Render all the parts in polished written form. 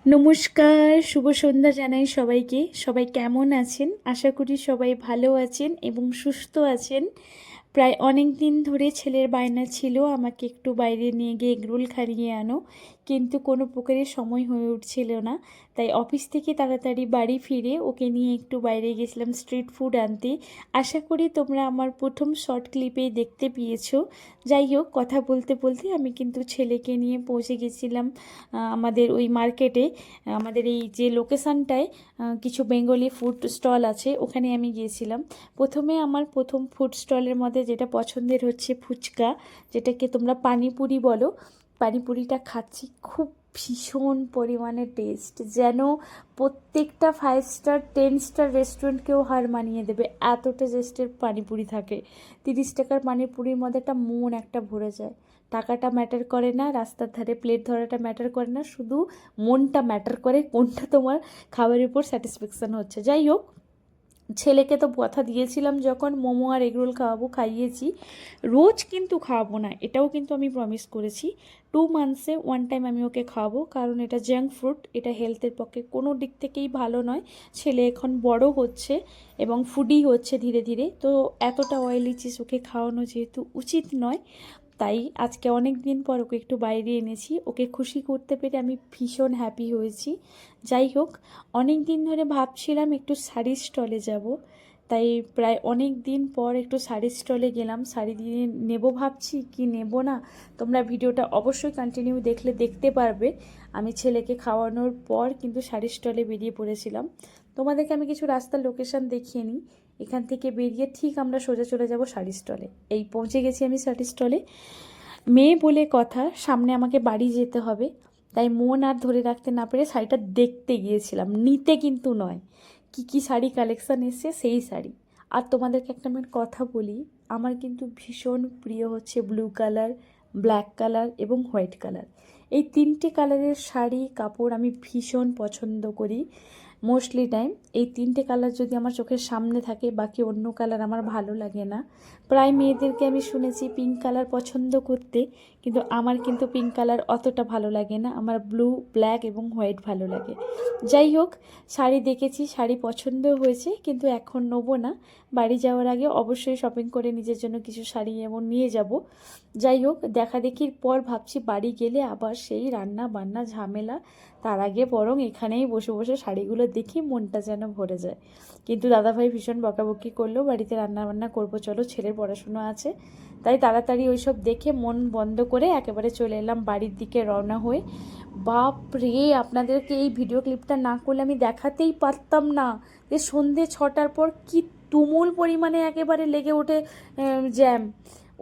নমস্কার, শুভ সন্ধ্যা জানাই সবাইকে। সবাই কেমন আছেন? আশা করি সবাই ভালো আছেন এবং সুস্থ আছেন। প্রায় অনেক দিন ধরে ছেলের বায়না ছিল আমাকে একটু বাইরে নিয়ে গিয়ে এগরোল খাইয়ে আনো, কিন্তু কোনো প্রকারে সময় হয়ে উঠছিল না। তাই অফিস থেকে তাড়াতাড়ি বাড়ি ফিরে ওকে নিয়ে একটু বাইরে গেছিলাম স্ট্রিট ফুড আনতে। আশা করি তোমরা আমার প্রথম শর্ট ক্লিপেই দেখতে পেয়েছো। যাই হোক, কথা বলতে বলতে আমি কিন্তু ছেলেকে নিয়ে পৌঁছে গেছিলাম আমাদের ওই মার্কেটে। আমাদের এই যে লোকেশানটায় কিছু বেঙ্গলি ফুড স্টল আছে, ওখানে আমি গিয়েছিলাম। প্রথমে আমার প্রথম ফুড স্টলের মধ্যে যেটা পছন্দের হচ্ছে ফুচকা, যেটাকে তোমরা পানিপুরি বলো। পানিপুরিটা খাচ্ছি, খুব ভীষণ পরিমাণে টেস্ট, যেন প্রত্যেকটা 5 স্টার 10 স্টার রেস্টুরেন্টকেও হার মানিয়ে দেবে, এতটা টেস্টের পানিপুরি থাকে। 30 টাকার পানিপুরির মধ্যে একটা মন একটা ভরে যায়। টাকাটা ম্যাটার করে না, রাস্তার ধারে প্লেট ধরাটা ম্যাটার করে না, শুধু মনটা ম্যাটার করে, কোনটা তোমার খাবারের উপর স্যাটিসফ্যাকশান হচ্ছে। যাই হোক, ছেলেকে তো কথা দিয়েছিলাম যখন মোমো আর এগরোল খাওয়াবো, খাইয়েছি। রোজ কিন্তু খাওয়াবো না, এটাও কিন্তু আমি প্রমিস করেছি। 2 মান্থসে 1 টাইম আমি ওকে খাওয়াবো, কারণ এটা জাঙ্ক ফুড, এটা হেলথের পক্ষে কোনো দিক থেকেই ভালো নয়। ছেলে এখন বড় হচ্ছে এবং ফুডি হচ্ছে ধীরে ধীরে, তো এতটা অয়েলি চিজ ওকে খাওয়ানো যেহেতু উচিত নয়, তাই আজকে অনেক দিন পর ওকে একটু বাইরে এনেছি। ওকে খুশি করতে পেরে আমি ভীষণ হ্যাপি হয়েছি। যাই হোক, অনেক দিন ধরে ভাবছিলাম একটু শাড়ির স্টলে যাব, তাই প্রায় অনেক দিন পর একটু শাড়ির স্টলে গেলাম। শাড়ি দিয়ে নেব ভাবছি কি নেব না, তোমরা ভিডিওটা অবশ্যই কন্টিনিউ দেখলে দেখতে পারবে। আমি ছেলেকে খাওয়ানোর পর কিন্তু শাড়ির স্টলে বেরিয়ে পড়েছিলাম। তোমাদেরকে আমি কিছু রাস্তার লোকেশান দেখিয়ে নিই। এখান থেকে বেরিয়ে ঠিক আমরা সোজা চলে যাব শাড়ির স্টলে। এই পৌঁছে গেছি আমি শাড়ির স্টলে। মেয়ে বলে কথা, সামনে আমাকে বাড়ি যেতে হবে, তাই মন আর ধরে রাখতে না পেরে শাড়িটা দেখতে গিয়েছিলাম, নিতে কিন্তু নয়। কি কি শাড়ি কালেকশান এসছে সেই শাড়ি। আর তোমাদেরকে একটা আমি কথা বলি, আমার কিন্তু ভীষণ প্রিয় হচ্ছে ব্লু কালার, ব্ল্যাক কালার এবং হোয়াইট কালার। এই 3টে কালারের শাড়ি কাপড় আমি ভীষণ পছন্দ করি। মোস্টলি টাইম এই 3টে কালার যদি আমার চোখের সামনে থাকে, বাকি অন্য কালার আমার ভালো লাগে না। প্রায় মেয়েদেরকে আমি শুনেছি পিঙ্ক কালার পছন্দ করতে, কিন্তু আমার কিন্তু পিঙ্ক কালার অতটা ভালো লাগে না, আমার ব্লু, ব্ল্যাক এবং হোয়াইট ভালো লাগে। যাই হোক, শাড়ি দেখেছি, শাড়ি পছন্দ হয়েছে, কিন্তু এখন নেবো না। বাড়ি যাওয়ার আগে অবশ্যই শপিং করে নিজের জন্য কিছু শাড়ি এমন নিয়ে যাব। যাই হোক, দেখা দেখির পর ভাবছি বাড়ি গেলে আবার সেই রান্না বান্না ঝামেলা, তার আগে বরং এখানেই বসে বসে শাড়িগুলো দেখি মনটা যেন ভরে যায়। কিন্তু দাদাভাই ভীষণ বকাবকি করলো, বাড়িতে রান্না বান্না করবো, চলো ছেলের পড়াশুনো আছে। তাই তাড়াতাড়ি ওইসব দেখে মন বন্ধ করে একেবারে চলে এলাম বাড়ির দিকে রওনা হয়ে। বাপ রে, আপনাদেরকে এই ভিডিও ক্লিপটা না করলে আমি দেখাতেই পারতাম না যে সন্ধে 6টার পর কি তুমুল পরিমাণে একেবারে লেগে ওঠে জ্যাম।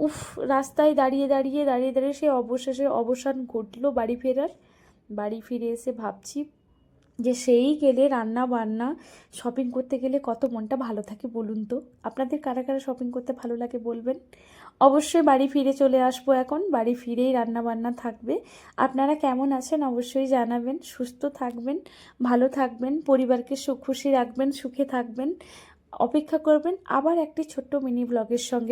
উফ, রাস্তায় দাঁড়িয়ে দাঁড়িয়ে দাঁড়িয়ে দাঁড়িয়ে সে অবশেষে অবসান ঘটলো বাড়ি ফেরার। বাড়ি ফিরে এসে ভাবছি যে সেই গেলে রান্না বান্না শপিং করতে গেলে কত মনটা ভালো থাকে বলুন তো। আপনাদের কারা কারা শপিং করতে ভালো লাগে বলবেন। অবশ্যই বাড়ি ফিরে চলে আসবো, এখন বাড়ি ফিরেই রান্না বান্না থাকবে। আপনারা কেমন আছেন অবশ্যই জানাবেন, সুস্থ থাকবেন, ভালো থাকবেন, পরিবারকে খুশি রাখবেন, সুখে থাকবেন। অপেক্ষা করবেন আবার একটি ছোট্ট মিনি ব্লগের সঙ্গে।